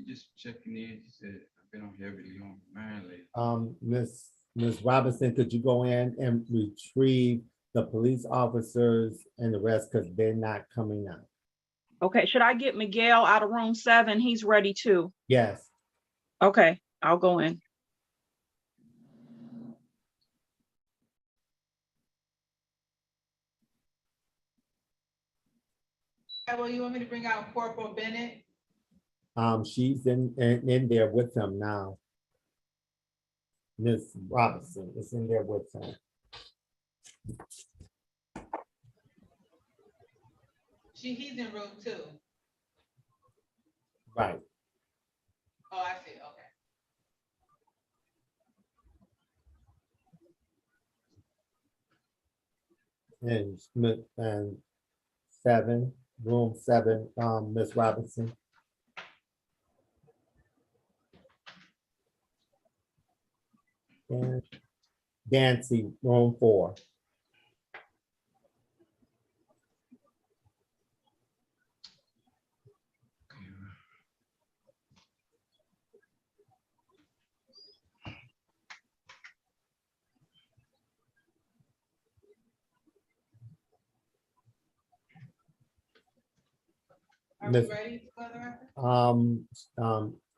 just checking in. She said, I've been on heavily on mine lately. Ms. Robinson, could you go in and retrieve the police officers and the rest, because they're not coming out? Okay, should I get Miguel out of room 7? He's ready too. Yes. Okay, I'll go in. Well, you want me to bring out Corporal Bennett? She's in there with him now. Ms. Robinson is in there with him. He's in room 2. Right. Oh, I see, okay. And 7, room 7, Ms. Robinson. And Dancy, room 4. Are we ready to go to the record?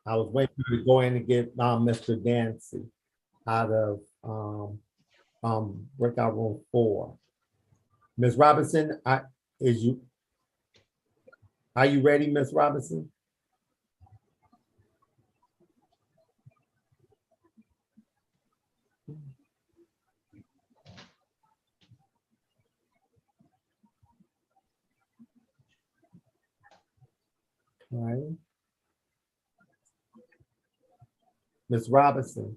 I was waiting for you to go in and get Mr. Dancy out of breakout room 4. Ms. Robinson, are you ready, Ms. Robinson? All right. Ms. Robinson.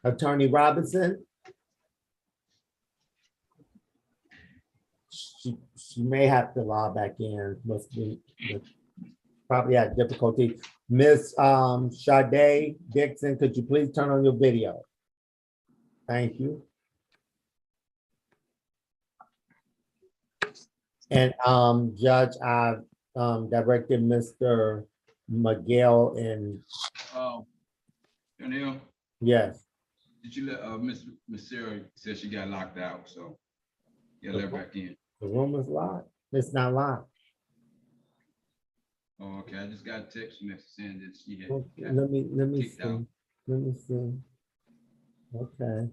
Attorney Robinson. She may have to log back in. Must be probably had difficulty. Miss Sade Dixon, could you please turn on your video? Thank you. And Judge, I've directed Mr. Miguel and Danielle, yes. did you let Miss Sarah said she got locked out, so yeah, let her back in. The room is locked. It's not locked. Oh, okay. I just got a text message saying that she had Okay, got let me kicked see. out. Let me see. Okay.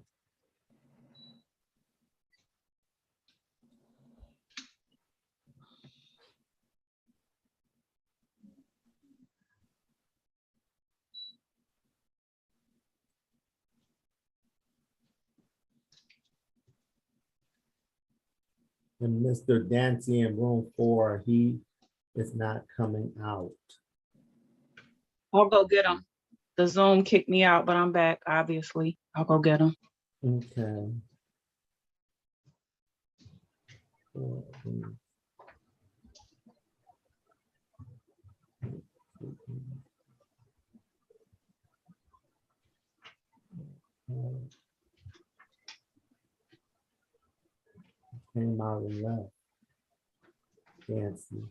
And Mr. Dancy in room 4, he is not coming out. I'll go get him. The Zoom kicked me out, but I'm back, obviously. I'll go get him. Okay. Came out and left. Dancy.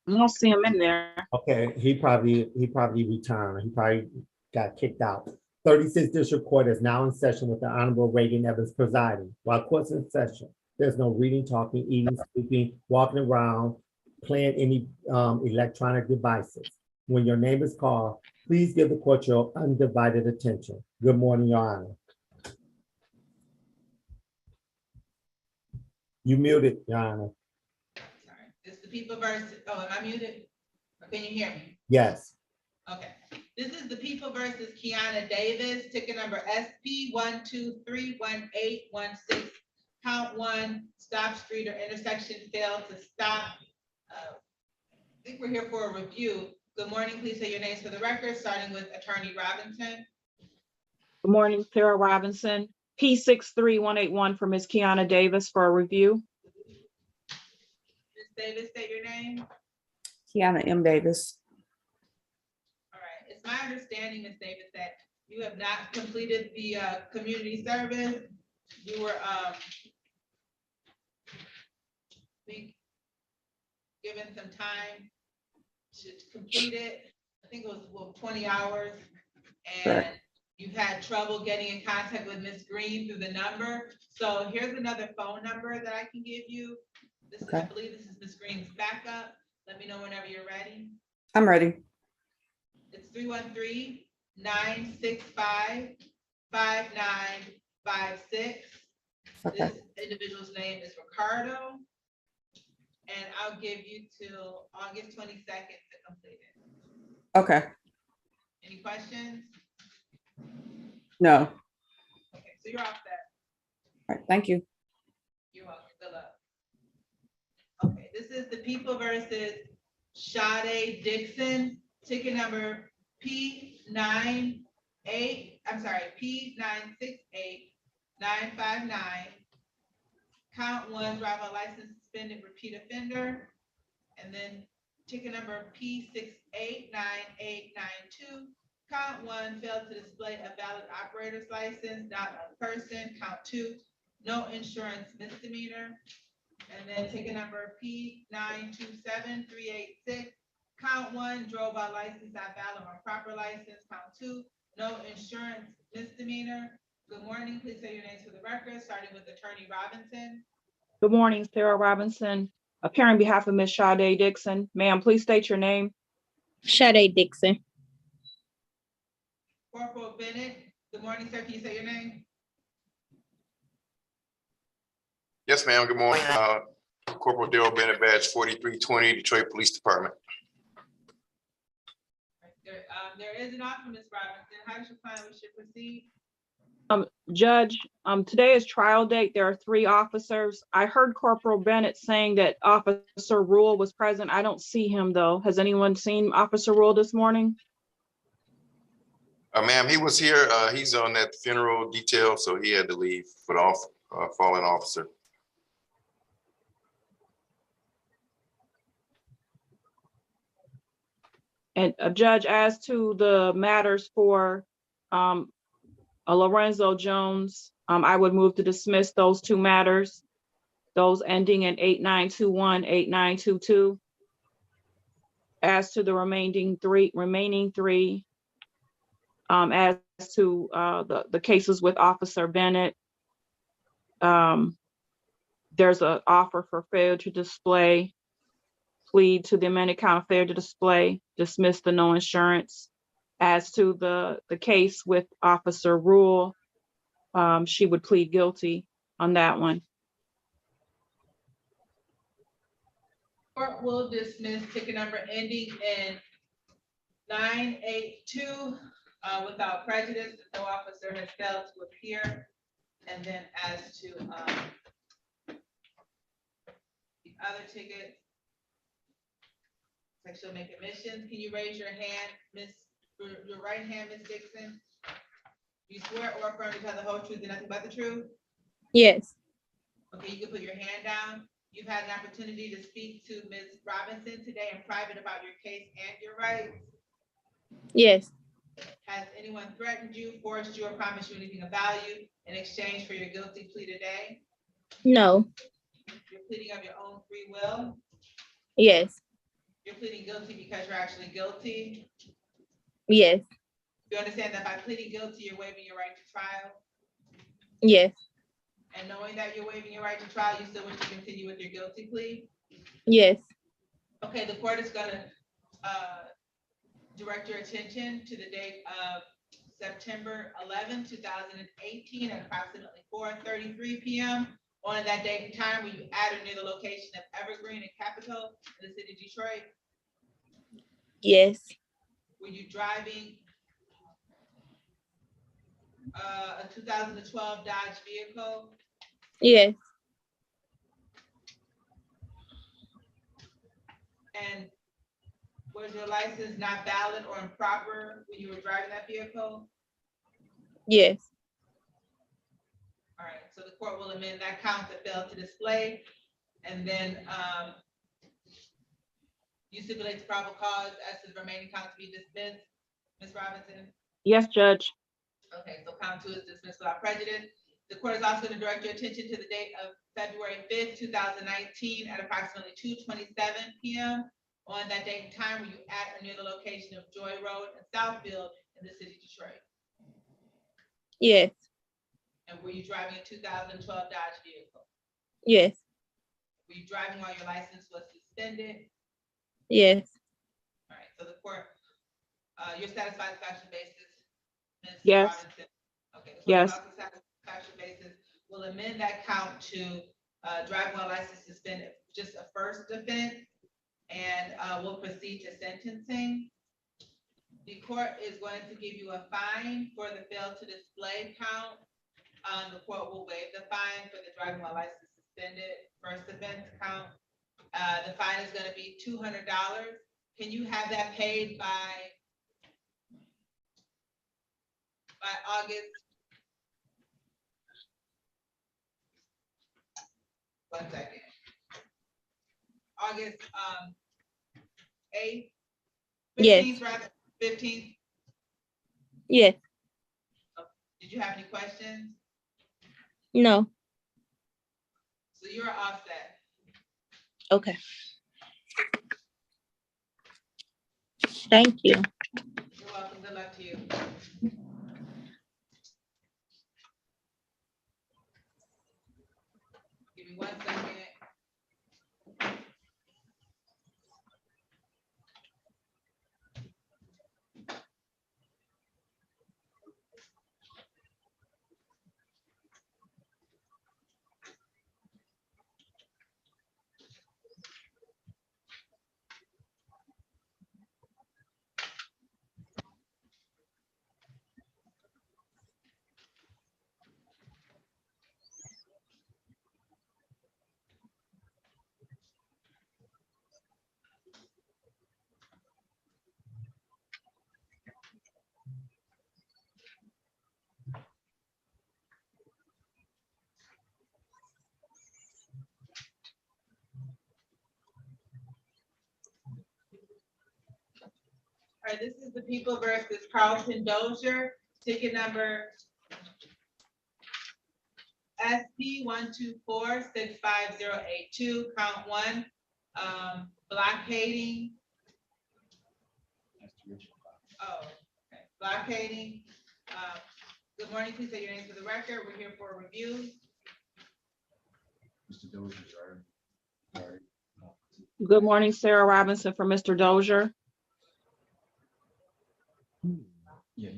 I don't see him in there. Okay, he probably returned. He probably got kicked out. 36th District Court is now in session with the Honorable Raeigen Evans presiding. While court's in session, there's no reading, talking, eating, sleeping, walking around, playing any electronic devices. When your name is called, please give the court your undivided attention. Good morning, Your Honor. You muted, Your Honor. Sorry. This is the people versus, oh, am I muted? Or can you hear me? Yes. Okay. This is the people versus Kiana Davis, ticket number SP 1231816. Count 1, stop street or intersection failed to stop. I think we're here for a review. Good morning. Please say your names for the record, starting with Attorney Robinson. Good morning, Sarah Robinson. P63181 for Ms. Kiana Davis for a review. Ms. Davis, state your name. Kiana M. Davis. understanding, Ms. Davis, that you have not completed the community service. You were given some time to complete it. I think it was, well, 20 hours. And you've had trouble getting in contact with Ms. Green through the number. So here's another phone number that I can give you. This is, I believe this is Ms. Green's backup. Let me know whenever you're ready. I'm ready. It's 313-965-5956. Okay. This individual's name is Ricardo. And I'll give you till August 22nd to complete it. Okay. Any questions? No. Okay, so you're all set. All right. Thank you. You're welcome. Good luck. Okay, this is the People versus Sade Dixon, ticket number P968-959. Count one, driver license suspended, repeat offender. And then ticket number P689892. Count one, failed to display a valid operator's license, not a person. Count two, no insurance misdemeanor. And then ticket number P927386. Count one, drove a license not valid or proper license. Count two, no insurance misdemeanor. Good morning. Please say your names for the record, starting with Attorney Robinson. Good morning, Sarah Robinson, appearing on behalf of Ms. Sade Dixon. Ma'am, please state your name. Sade Dixon. Corporal Bennett. Good morning, sir. Can you say your name? Yes, ma'am. Good morning. Corporal Darrell Bennett, badge 4320, Detroit Police Department. There is an offer, Ms. Robinson. How does your plan we should proceed? Judge, today is trial date. There are 3 officers. I heard Corporal Bennett saying that Officer Rule was present. I don't see him though. Has anyone seen Officer Rule this morning? Ma'am, he was here. He's on that funeral detail, so he had to leave for the fallen officer. And Judge, as to the matters for Lorenzo Jones, I would move to dismiss those 2 matters, those ending in 8921, 8922. As to the remaining three, as to the cases with Officer Bennett, there's an offer for failure to display, plead to the amended count of failure to display, dismiss the no insurance. As to the case with Officer Rule, she would plead guilty on that one. Court will dismiss ticket number ending in 982 without prejudice. No officer has failed to appear. And then as to the other tickets, sexual make admissions, can you raise your hand, your right hand, Ms. Dixon? You swear or affirm to tell the whole truth and nothing but the truth? Yes. Okay, you can put your hand down. You've had an opportunity to speak to Ms. Robinson today in private about your case and your rights. Yes. Has anyone threatened you, forced you, or promised you anything of value in exchange for your guilty plea today? No. You're pleading of your own free will. Yes. You're pleading guilty because you're actually guilty. Yes. You understand that by pleading guilty, you're waiving your right to trial? Yes. And knowing that you're waiving your right to trial, you still wish to continue with your guilty plea? Yes. Okay, the court is gonna direct your attention to the date of September 11, 2018 at approximately 4:33 p.m. On that date and time, were you at or near the location of Evergreen and Capitol in the city of Detroit? Yes. Were you driving a 2012 Dodge vehicle? Yes. And was your license not valid or improper when you were driving that vehicle? Yes. All right, so the court will amend that count that failed to display. And then you stipulate the probable cause as to the remaining count to be dismissed. Ms. Robinson? Yes, Judge. Okay, so count two is dismissed without prejudice. The court is also going to direct your attention to the date of February 5th, 2019 at approximately 2:27 p.m. On that date and time, were you at or near the location of Joy Road and Southfield in the city of Detroit? Yes. And were you driving a 2012 Dodge vehicle? Yes. Were you driving while your license was suspended? Yes. All right, so the court, you're satisfied with satisfaction basis? Ms. Yes. Robinson? Okay, the court Yes. is also satisfaction basis. Will amend that count to driving while license suspended, just a first offense, and we'll proceed to sentencing. The court is going to give you a fine for the fail to display count. The court will waive the fine for the driving while license suspended first offense count. The fine is going to be $200. Can you have that paid by August? One second. August 8th? Yes. 15th, rather, 15th. Yes. Did you have any questions? No. So you're all set. Okay. Thank you. You're welcome. Good luck to you. Give me 1 second. All right, this is the People versus Carlton Dozier, ticket number SP 124-65082, count one, blockading. Oh, okay, blockading. Good morning, please say your name for the record. We're here for a review. Mr. Dozier, sorry. Good morning, Sarah Robinson for Mr. Dozier. Yeah.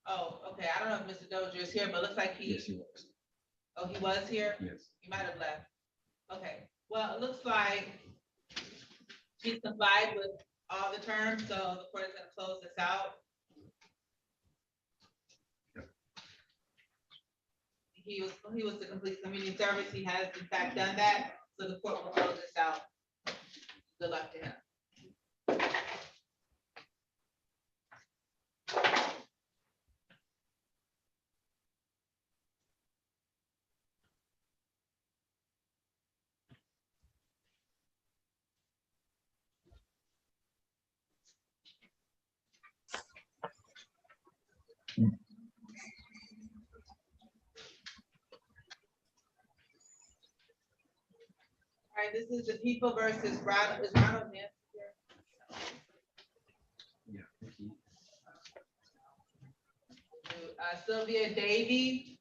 Oh, okay, I don't know if Mr. Dozier is here, but it looks like Yes, he was. oh, he was here? Yes. He might have left. Okay, well, it looks like she's complied with all the terms, so the court is gonna close this out. He was to complete community service. He has in fact done that, so the court will close this out. Good luck to him. All right, this is the People versus Ronald, is Ronald Nance here? Yeah. Sylvia Davy,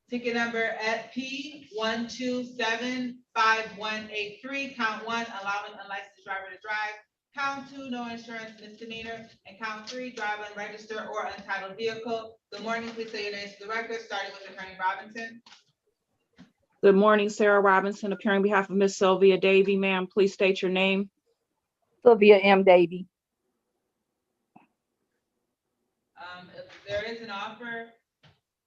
ticket number SP 1275183, count one, allowing unlicensed driver to drive. Count two, no insurance misdemeanor, and count three, drive unregistered or untitled vehicle. Good morning, please say your names for the record, starting with Attorney Robinson. Good morning, Sarah Robinson, appearing on behalf of Miss Sylvia Davy. Ma'am, please state your name. Sylvia M. Davy. If there is an offer,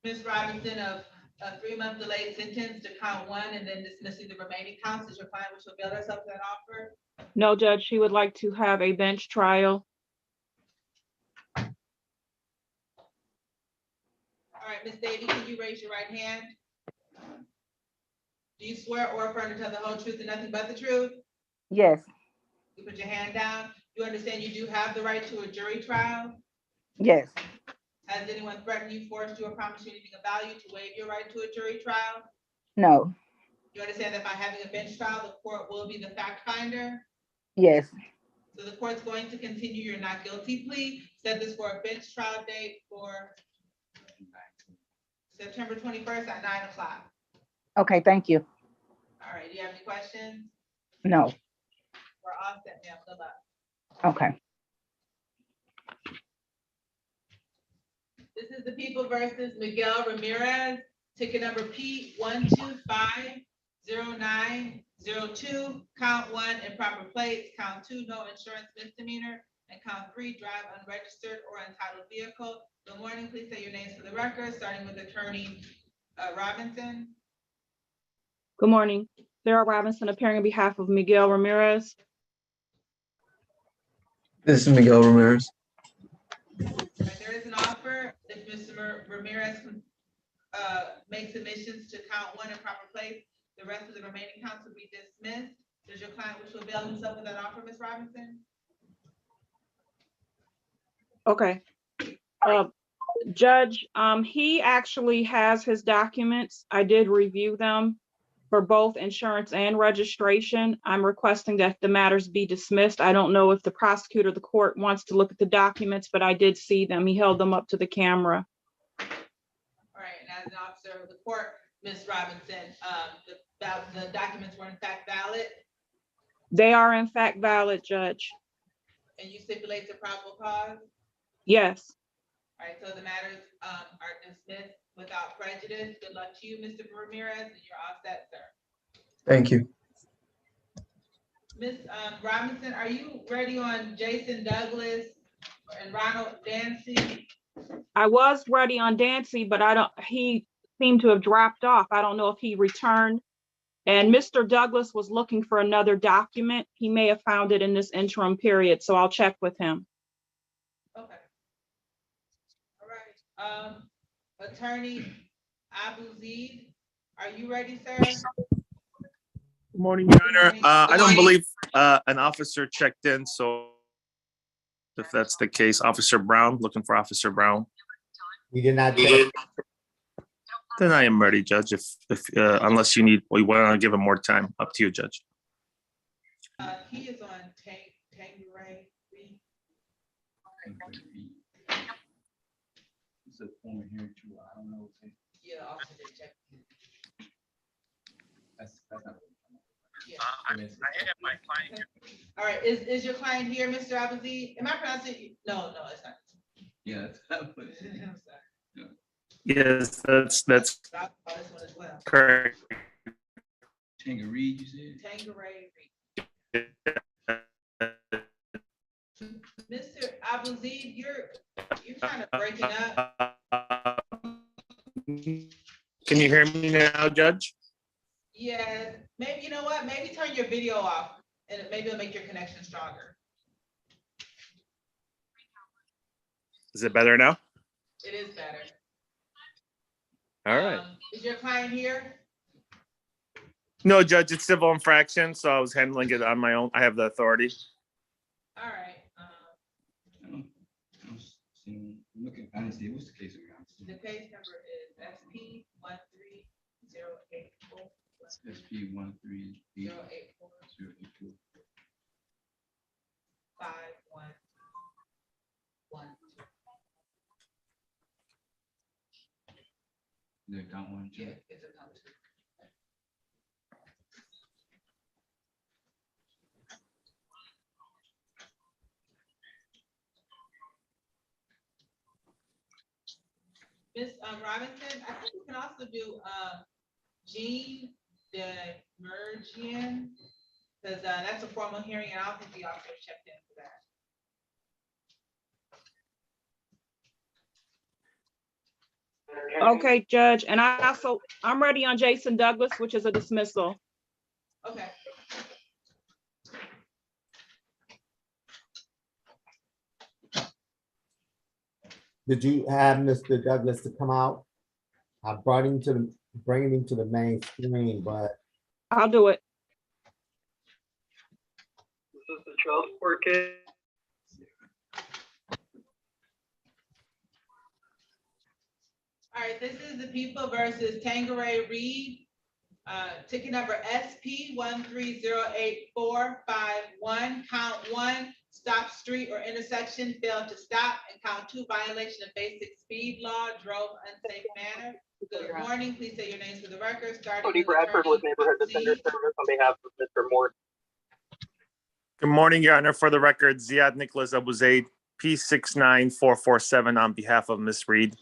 Ms. Robinson, of a 3-month delayed sentence to count one and then dismissing the remaining counts, is your client which will avail herself to that offer? No, Judge, she would like to have a bench trial. All right, Ms. Davy, can you raise your right hand? Do you swear or affirm to tell the whole truth and nothing but the truth? Yes. You put your hand down. You understand you do have the right to a jury trial? Yes. Has anyone threatened you, forced you, or promised you anything of value to waive your right to a jury trial? No. You understand that by having a bench trial, the court will be the fact finder? Yes. So the court's going to continue your not guilty plea. Set this for a bench trial date for September 21st at 9 o'clock. Okay, thank you. All right, do you have any questions? No. We're all set, ma'am. Good luck. Okay. This is the people versus Miguel Ramirez, ticket number P1250902, count 1, improper plates, count 2, no insurance misdemeanor, and count 3, drive unregistered or untitled vehicle. Good morning, please say your names for the record, starting with Attorney Robinson. Good morning. Sarah Robinson appearing on behalf of Miguel Ramirez. This is Miguel Ramirez. There is an offer if Mr. Ramirez makes submissions to count 1 improper plates, the rest of the remaining counts will be dismissed. Does your client wish to avail himself of that offer, Ms. Robinson? Okay. Judge, he actually has his documents. I did review them for both insurance and registration. I'm requesting that the matters be dismissed. I don't know if the prosecutor, the court wants to look at the documents, but I did see them. He held them up to the camera. All right, and as an officer of the court, Ms. Robinson, the documents were in fact valid, They are in fact valid, Judge. and you stipulate the probable cause? Yes. All right, so the matters are dismissed without prejudice. Good luck to you, Mr. Ramirez, and you're all set, sir. Thank you. Ms. Robinson, are you ready on Jason Douglas and Ronald Dancy? I was ready on Dancy, but he seemed to have dropped off. I don't know if he returned. And Mr. Douglas was looking for another document. He may have found it in this interim period, so I'll check with him. Okay. All right, Attorney Abu Zeid, are you ready, sir? Good morning, Your Honor. morning. I don't believe an officer checked in, so if that's the case, Officer Brown, looking for Officer Brown. You did not check. Then I am ready, Judge, if unless we want to give him more time. Up to you, Judge. He is on Tangeray. It's a former hearing too. I don't know. Yeah, officer did check. That's not. Yeah. I have my client here. All right, is your client here, Mr. Abu Zeid? Am I pronouncing it? No, it's not. Yeah. I'm sorry. Yes, that's Oh, this one as well. correct. Tangerine, you said? Tangeray. Mr. Abu Zeid, you're kind of breaking up. Can you hear me now, Judge? Yeah, maybe, you know what? Maybe turn your video off and maybe it'll make your connection stronger. Is it better now? It is better. All right. Is your client here? No, Judge, it's civil infraction, so I was handling it on my own. I have the authority. All right, I don't see, looking, I didn't see, what's the case around? the case number is SP 13084. SP 138. 084 5112. The account one, Yeah, check. it's a count two. Ms. Robinson, I think you can also do Jean Demergian, because that's a formal hearing, and I don't think the officer checked in for that. Okay, Judge. And I'm ready on Jason Douglas, which is a dismissal. Okay. Did you have Mr. Douglas to come out? I brought him bringing him to the main screen, but I'll do it. This is the child support case. right, this is the People versus Tangeray Reed. Ticket number SP 1308451, count one, stop street or intersection, failed to stop, and count two, violation of basic speed law, drove unsafe manner. Good morning, please say your names for the record, starting Cody with Bradford with Attorney Neighborhood Defender Z. Service on behalf of Mr. Moore. Good morning, Your Honor. For the record, Ziad Nicholas Abu Zaid, P69447 on behalf of Ms. Reed.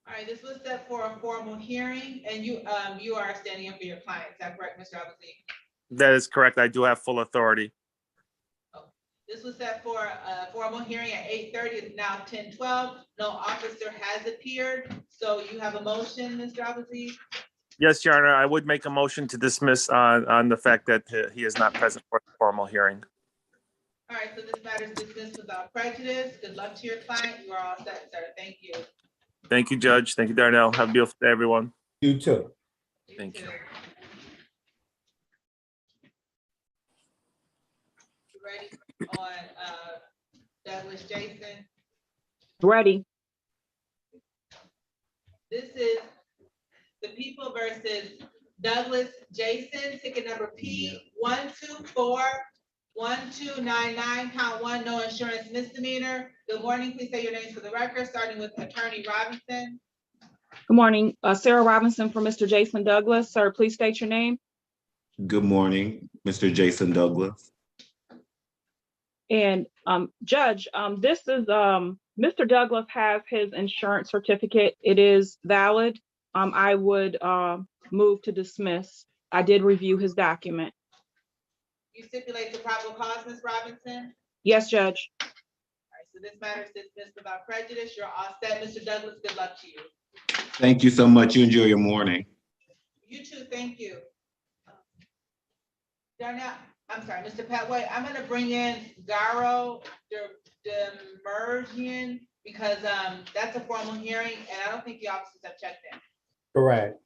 All right, this was set for a formal hearing, and you are standing up for your client, is that correct, Mr. Abuzzi? That is correct. I do have full authority. This was set for a formal hearing at 8:30, it's now 10:12. No officer has appeared, so you have a motion, Mr. Abuzzi? Yes, Your Honor, I would make a motion to dismiss on the fact that he is not present for the formal hearing. All right, so this matter is dismissed without prejudice. Good luck to your client. You are all set, sir. Thank you. Thank you, Judge. Thank you, Darnell. Have a beautiful day, everyone. You too. Thank you. too. You ready on Douglas Jason? Ready. This is the People versus Douglas Jason, ticket number P 1241299, count one, no insurance misdemeanor. Good morning, please say your names for the record, starting with Attorney Robinson. Good morning. Sarah Robinson for Mr. Jason Douglas. Sir, please state your name. Good morning, Mr. Jason Douglas. And Judge, this is Mr. Douglas has his insurance certificate. It is valid. I would move to dismiss. I did review his document. You stipulate the probable cause, Ms. Robinson? Yes, Judge. All right, so this matter is dismissed without prejudice. You're all set, Mr. Douglas. Good luck to you. Thank you so much. You enjoy your morning. You too, thank you. Darnell, I'm sorry, Mr. Petway, I'm gonna bring in Garo Demergian because that's a formal hearing and I don't think the officers have checked in. Correct.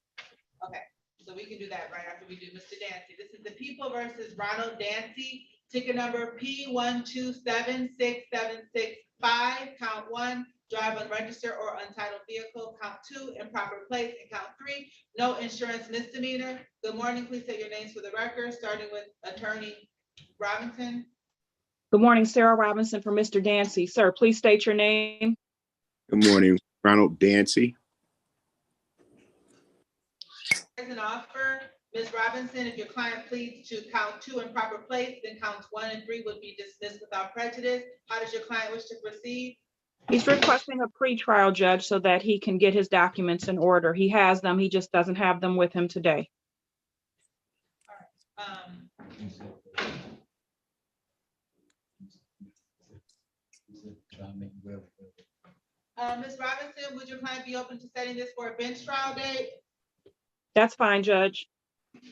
Okay, so we can do that right after we do Mr. Dancy. This is the People versus Ronald Dancy, ticket number P 1276765, count one, drive unregistered or untitled vehicle, count two, improper plates, and count three, no insurance misdemeanor. Good morning, please say your names for the record, starting with Attorney Robinson. Good morning, Sarah Robinson for Mr. Dancy. Sir, please state your name. Good morning, Ronald Dancy. There's an offer. Ms. Robinson, if your client pleads to count two improper plates, then counts one and three would be dismissed without prejudice. How does your client wish to proceed? He's requesting a pretrial, Judge, so that he can get his documents in order. He has them, he just doesn't have them with him today. Ms. Robinson, would your client be open to setting this for a bench trial date? That's fine, Judge.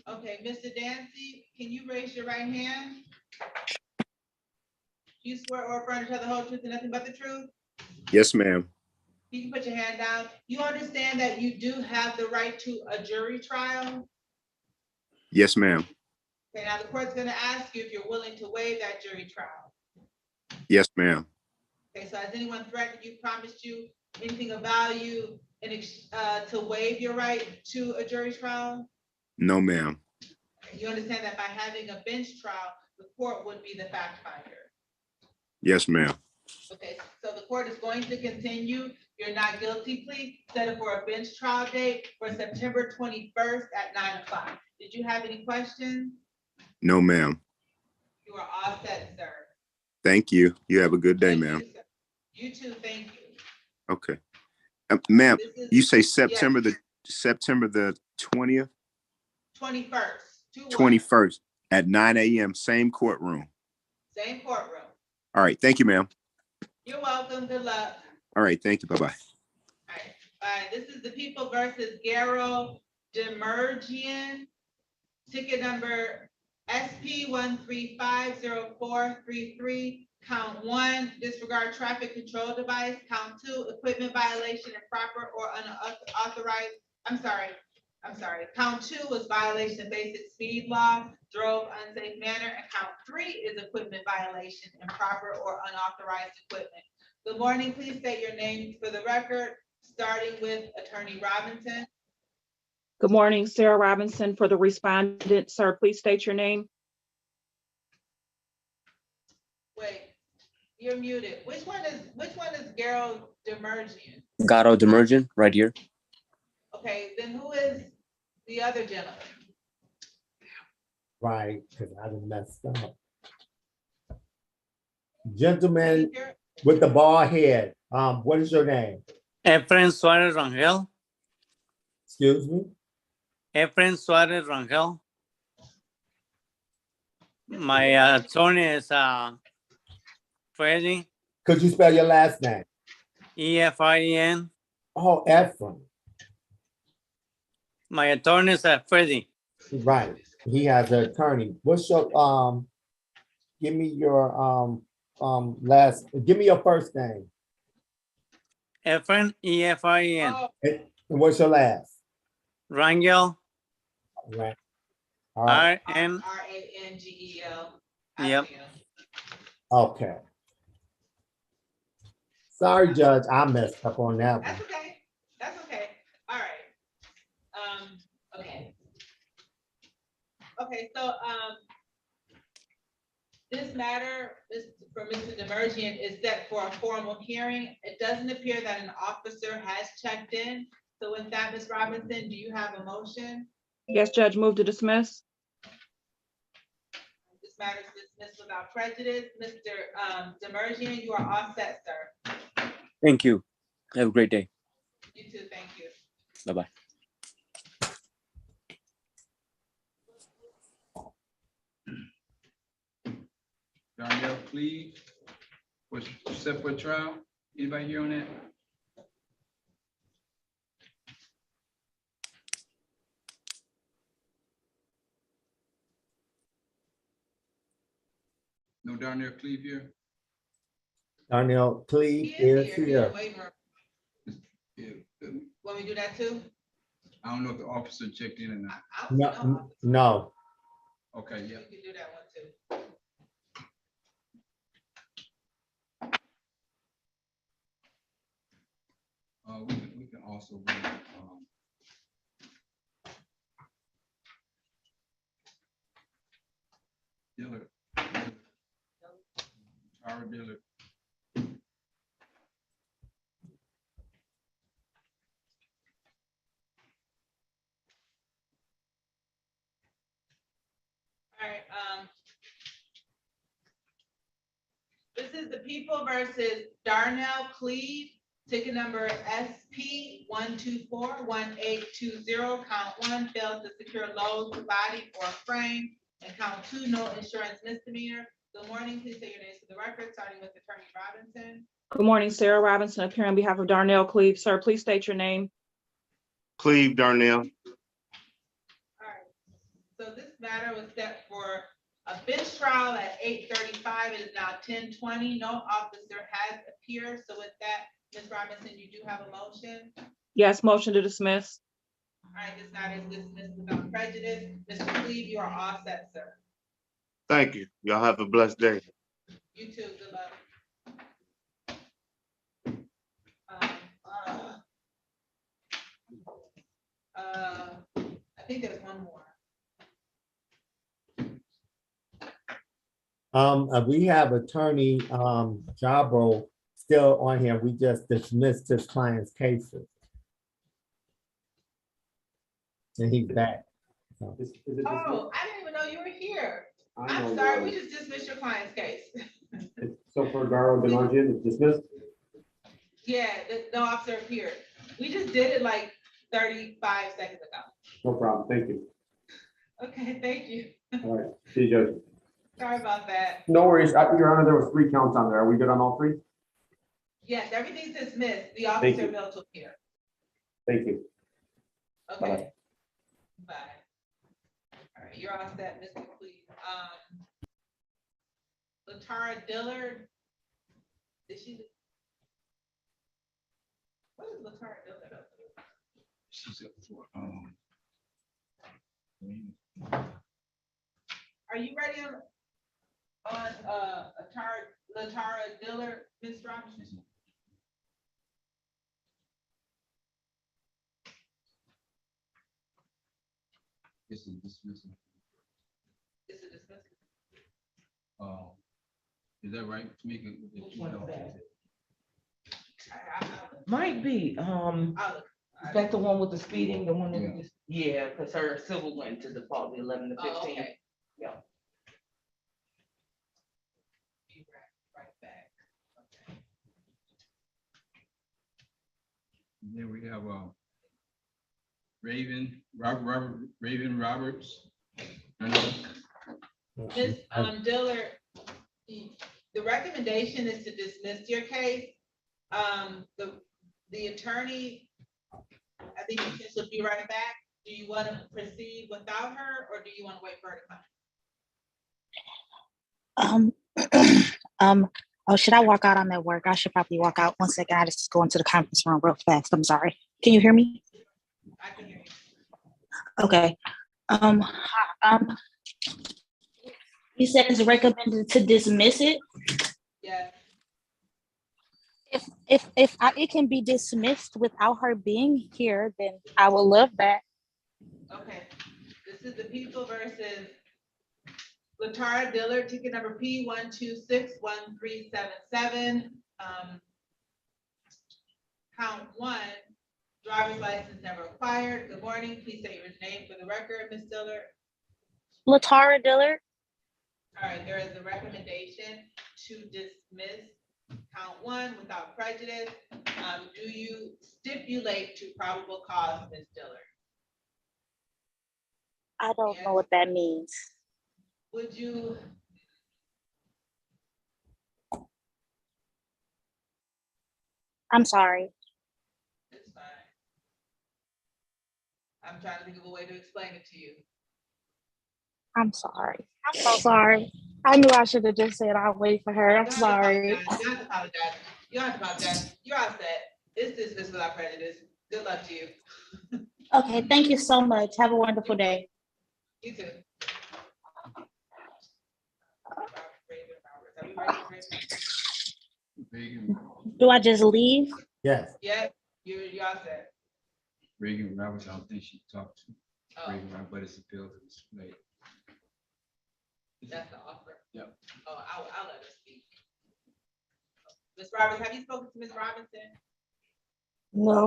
Okay, Mr. Dancy, can you raise your right hand? Do you swear or affirm to tell the whole truth and nothing but the truth? Yes, ma'am. You can put your hand down. You understand that you do have the right to a jury trial? Yes, ma'am. Okay, now the court's gonna ask you if you're willing to waive that jury trial. Yes, ma'am. Okay, so has anyone threatened you, promised you anything of value to waive your right to a jury trial? No, ma'am. You understand that by having a bench trial, the court would be the fact finder? Yes, ma'am. Okay, so the court is going to continue your not guilty plea, set it for a bench trial date for September 21st at 9 o'clock. Did you have any questions? No, ma'am. You are all set, sir. Thank you. You have a good day, Thank ma'am. you, sir. You too, thank you. Okay. Ma'am, This is- you say yes, September the 20th, 21st. 21st at 9 a.m. Same courtroom. Same courtroom. All right. Thank you, ma'am. You're welcome, good luck. All right. Thank you. Bye-bye. All right, this is the People versus Garo Demergian, ticket number SP 1350433, count one, disregard traffic control device, count two, equipment violation, improper or unauthorized, I'm sorry, count two was violation of basic speed law, drove unsafe manner, and count three is equipment violation, improper or unauthorized equipment. Good morning, please state your name for the record, starting with Attorney Robinson. Good morning, Sarah Robinson for the respondent. Sir, please state your name. Wait, you're muted. Which one is Gerald Demerjian? Garo Demergent, right here. Okay, then who is the other gentleman? Right, because I done messed up. Gentleman Speaker? with the bald head, what is your name? Efren Suarez Rangel. Excuse me? Efren Suarez Rangel. My attorney is Freddie, Could you spell your last name? EFREN. Oh, Ephraim, My attorney is Freddie. right. He has an attorney. What's your, give me your, give me your first name. Efren, EFREN. Oh, And what's your last? Rangel, Right. All right, RN. Rangel. Yep. okay. Sorry, Judge, I messed up on that one. That's okay. That's okay. All right. Okay. Okay, so, this matter is for Mr. Demerjian is set for a formal hearing. It doesn't appear that an officer has checked in. So with that, Ms. Robinson, do you have a motion? Yes, Judge, move to dismiss. This matter is dismissed without prejudice. Mr. Demerjian, you are all set, sir. Thank you. Have a great day. You too, thank you. Bye-bye. Darnell, please. Was set for trial? Anybody here on that? No Darnell Cleve here? Darnell Cleve He is is here. He in here. the waiting room. Yeah. Want me to do that too? I don't know if the officer checked in or not. I don't know. No, no. Okay, yeah. You can do that one too. We can also bring, Dillard. Tara Dillard. All right, this is the People versus Darnell Cleve, ticket number SP 1241820, count 1, failed to secure loads, body or frame, and count 2, no insurance misdemeanor. Good morning, please say your names for the record, starting with Attorney Robinson. Good morning, Sarah Robinson, appearing on behalf of Darnell Cleve. Sir, please state your name. Cleve Darnell. All right, so this matter was set for a bench trial at 8:35. It is now 10:20. No officer has appeared. So with that, Ms. Robinson, you do have a motion. Yes, motion to dismiss. All right, this matter is dismissed without prejudice. Mr. Cleve, you are all set, sir. Thank you. Y'all have a blessed day. You too. Good luck. I think there's one more. We have attorney, Jabro still on here. We just dismissed his client's cases. And he's back. So, Oh, I didn't even know you were here. I'm sorry, we just dismissed your client's case. So for Garo Demerjian, it's dismissed? Yeah, no officer appeared. We just did it like 35 seconds ago. No problem, thank you. Okay, thank you. All right, see you, Judge. Sorry about that. No worries, Your Honor, there was 3 counts on there. Are we good on all 3? Yes, everything's dismissed. The Thank officer you. failed to appear. Thank you. Okay. Bye. All right, you're all set, Mr. Cleve. Latara Dillard. Did she? What is Latara Dillard up to? She's up for, Are you ready on Latara Dillard, Ms. Robinson? It's a dismissal. It's a dismissal. Is that right, Tamika? Which one is that? I- Might be, I'll look. is that the one with the speeding, the one that Yeah. we just, yeah, because her civil went to default, the 11 to Oh, 15. okay. Yeah. Be right back. Okay. Then we have, Raven Roberts. Ms. Dillard, the recommendation is to dismiss your case. The attorney, I think she should be right back. Do you want to proceed without her, or do you want to wait for her to come? Oh, should I walk out? I'm at work. I should probably walk out. 1 second. I just go into the conference room real fast. I'm sorry. Can you hear me? I can hear you. Okay. You said it's recommended to dismiss it. Yes. If it can be dismissed without her being here, then I will love that. Okay. This is the people versus Latara Dillard, ticket number P1261377. Count 1, driver's license never acquired. Good morning. Please state your name for the record, Ms. Dillard. Latara Dillard. All right, there is a recommendation to dismiss count 1 without prejudice. Do you stipulate to probable cause, Ms. Dillard? I don't know what that means. Would you? I'm sorry. It's fine. I'm trying to think of a way to explain it to you. I'm sorry. I'm so sorry. I knew I should have just said I'll wait for her. I'm sorry. You don't have to apologize. You don't have to apologize. You're all set. It's dismissed without prejudice. Good luck to you. Okay, thank you so much. Have a wonderful day. You too. Do I just leave? Yes. Yeah, you're all set. Reagan Roberts, I don't think she talked to. Oh. Reagan Roberts, but it's appealed to this lady. That's the offer. Yep. Oh, I'll let her speak. Ms. Roberts, have you spoken to Ms. Robinson? No.